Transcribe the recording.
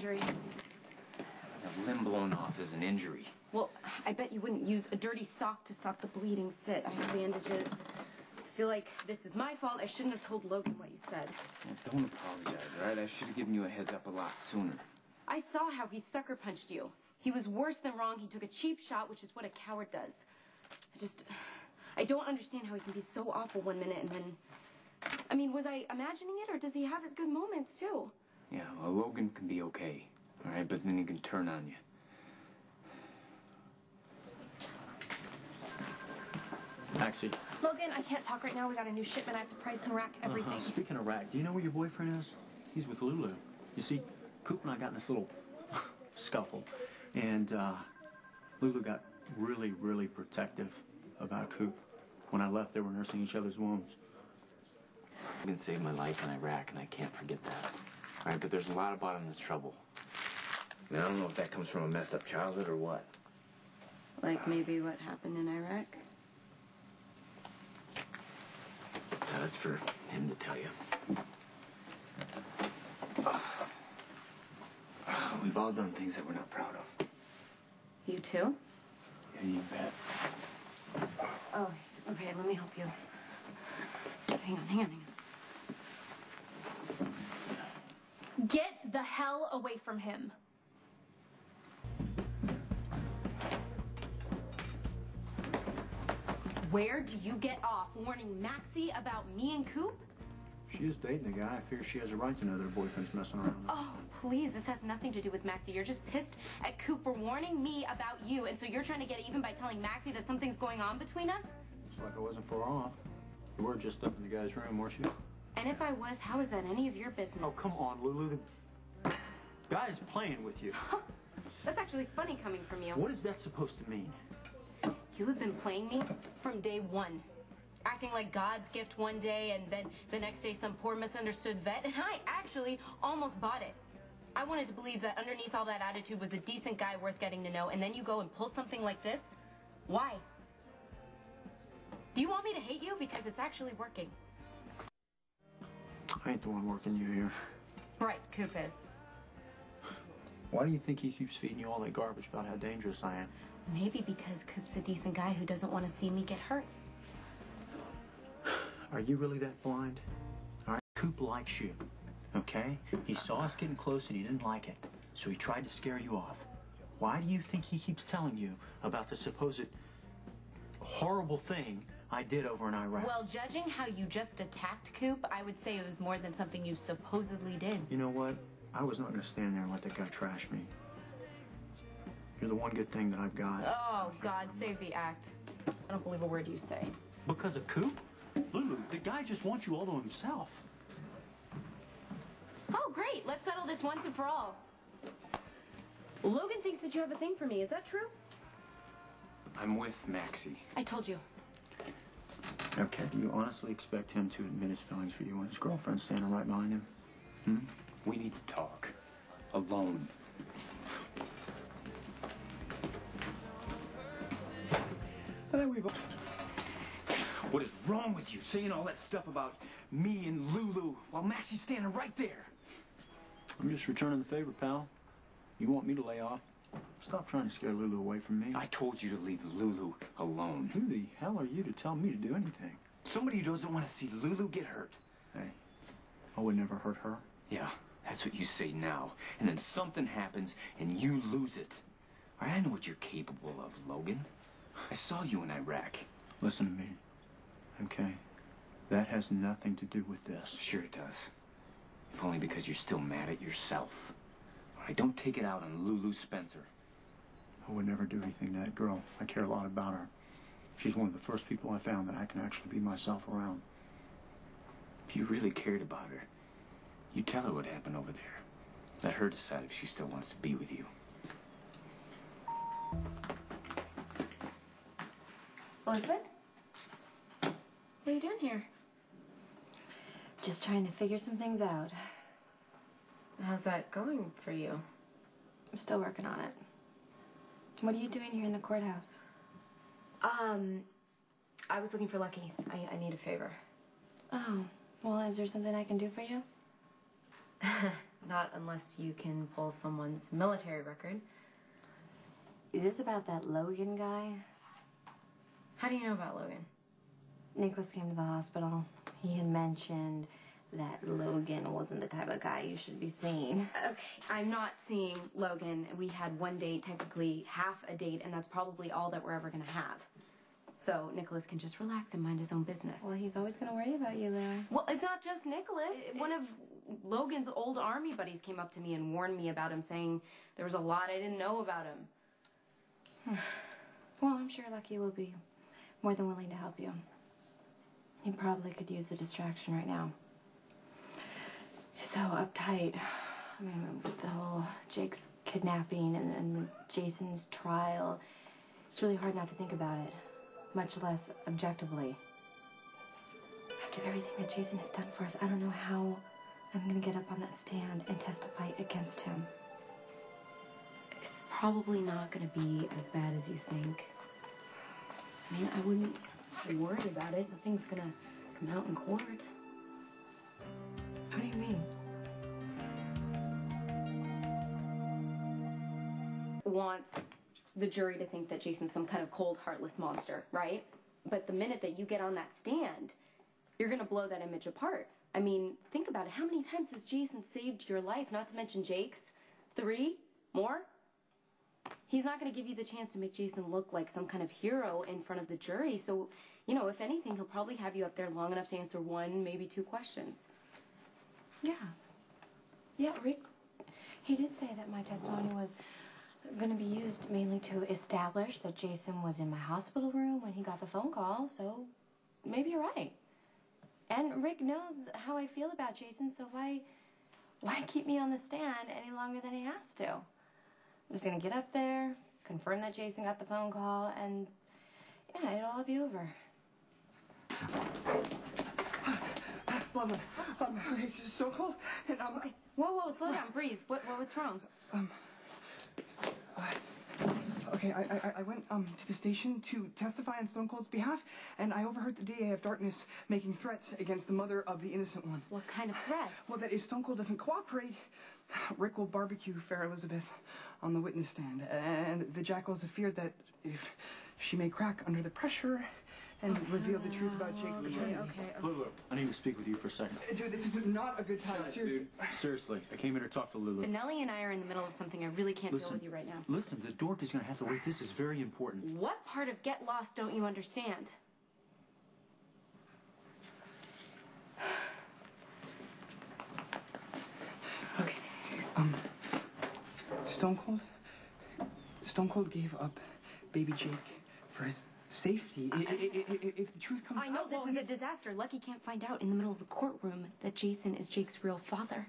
injury? A limb blown off is an injury. Well, I bet you wouldn't use a dirty sock to stop the bleeding. Sit. I have bandages. I feel like this is my fault. I shouldn't have told Logan what you said. Well, don't apologize, all right? I should have given you a heads up a lot sooner. I saw how he sucker punched you. He was worse than wrong. He took a cheap shot, which is what a coward does. I don't understand how he can be so awful one minute and then... I mean, was I imagining it, or does he have his good moments, too? Yeah, well, Logan can be okay, all right? But then he can turn on you. Maxie. Logan, I can't talk right now. We got a new shipment. I have to price and rack everything. Speaking of rack, do you know where your boyfriend is? He's with Lulu. You see, Coop and I got in this little scuffle, and Lulu got really, really protective about Coop. When I left, they were nursing each other's wounds. Logan saved my life in Iraq, and I can't forget that. All right, but there's a lot of bottomless trouble. And I don't know if that comes from a messed up childhood or what. Like maybe what happened in Iraq? That's for him to tell you. We've all done things that we're not proud of. You too? Yeah, you bet. Oh, okay, let me help you. Hang on. Get the hell away from him. Where do you get off warning Maxie about me and Coop? She is dating a guy. I fear she has a right to know their boyfriend's messing around. Oh, please, this has nothing to do with Maxie. You're just pissed at Coop for warning me about you, and so you're trying to get even by telling Maxie that something's going on between us? Looks like I wasn't far off. You were just up in the guy's room, weren't you? And if I was, how is that any of your business? Oh, come on, Lulu. The guy's playing with you. That's actually funny coming from you. What is that supposed to mean? You have been playing me from day one. Acting like God's gift one day, and then the next day some poor misunderstood vet, and I actually almost bought it. I wanted to believe that underneath all that attitude was a decent guy worth getting to know, and then you go and pull something like this? Why? Do you want me to hate you? Because it's actually working. I ain't the one working you here. Right, Coop is. Why do you think he keeps feeding you all that garbage about how dangerous I am? Maybe because Coop's a decent guy who doesn't want to see me get hurt. Are you really that blind? All right, Coop likes you, okay? He saw us getting close and he didn't like it, so he tried to scare you off. Why do you think he keeps telling you about the supposed horrible thing I did over in Iraq? Well, judging how you just attacked Coop, I would say it was more than something you supposedly did. You know what? I was not going to stand there and let that guy trash me. You're the one good thing that I've got. Oh, God, save the act. I don't believe a word you say. Because of Coop? Lulu, the guy just wants you all to himself. Oh, great. Let's settle this once and for all. Logan thinks that you have a thing for me. Is that true? I'm with Maxie. I told you. Okay, do you honestly expect him to admit his feelings for you when his girlfriend's standing right behind him? Hmm? We need to talk. Alone. I think we've... What is wrong with you saying all that stuff about me and Lulu while Maxie's standing right there? I'm just returning the favor, pal. You want me to lay off? Stop trying to scare Lulu away from me. I told you to leave Lulu alone. Who the hell are you to tell me to do anything? Somebody who doesn't want to see Lulu get hurt. Hey, I would never hurt her. Yeah, that's what you say now. And then something happens and you lose it. All right, I know what you're capable of, Logan. I saw you in Iraq. Listen to me, okay? That has nothing to do with this. Sure it does. If only because you're still mad at yourself. All right, don't take it out on Lulu Spencer. I would never do anything to that girl. I care a lot about her. She's one of the first people I found that I can actually be myself around. If you really cared about her, you tell her what happened over there. Let her decide if she still wants to be with you. Elizabeth? What are you doing here? Just trying to figure some things out. How's that going for you? I'm still working on it. What are you doing here in the courthouse? I was looking for Lucky. I need a favor. Oh, well, is there something I can do for you? Not unless you can pull someone's military record. Is this about that Logan guy? How do you know about Logan? Nicholas came to the hospital. He had mentioned that Logan wasn't the type of guy you should be seeing. Okay, I'm not seeing Logan. We had one date, technically half a date, and that's probably all that we're ever gonna have. So Nicholas can just relax and mind his own business. Well, he's always gonna worry about you, Lily. Well, it's not just Nicholas. One of Logan's old army buddies came up to me and warned me about him, saying there was a lot I didn't know about him. Well, I'm sure Lucky will be more than willing to help you. He probably could use a distraction right now. He's so uptight. I mean, with the whole Jake's kidnapping and Jason's trial, it's really hard not to think about it, much less objectively. After everything that Jason has done for us, I don't know how I'm gonna get up on that stand and testify against him. It's probably not gonna be as bad as you think. I mean, I wouldn't worry about it. Nothing's gonna come out in court. What do you mean? Wants the jury to think that Jason's some kind of cold, heartless monster, right? But the minute that you get on that stand, you're gonna blow that image apart. I mean, think about it. How many times has Jason saved your life, not to mention Jake's? 3? More? He's not gonna give you the chance to make Jason look like some kind of hero in front of the jury. So, you know, if anything, he'll probably have you up there long enough to answer 1, maybe 2 questions. Yeah. Yeah, Rick, he did say that my testimony was going to be used mainly to establish that Jason was in my hospital room when he got the phone call, so maybe you're right. And Rick knows how I feel about Jason, so why keep me on the stand any longer than he has to? I'm just going to get up there, confirm that Jason got the phone call, and yeah, it'll all be over. Mama, it's just so cold, and Okay. Whoa, slow down, breathe. What's wrong? Okay, I went to the station to testify on Stone Cold's behalf, and I overheard the DA of Darkness making threats against the mother of the innocent one. What kind of threats? Well, that if Stone Cold doesn't cooperate, Rick will barbecue Fair Elizabeth on the witness stand, and the Jackals have feared that if she may crack under the pressure and reveal the truth about Jake's paternity. Okay. Lulu, I need to speak with you for a second. Dude, this is not a good time, seriously. Dude, seriously, I came here to talk to Lulu. Nellie and I are in the middle of something. I really can't deal with you right now. Listen, the dork is going to have to wait. This is very important. What part of Get Lost don't you understand? Okay, Stone Cold gave up baby Jake for his safety. If the truth comes out... I know this is a disaster. Lucky can't find out in the middle of the courtroom that Jason is Jake's real father.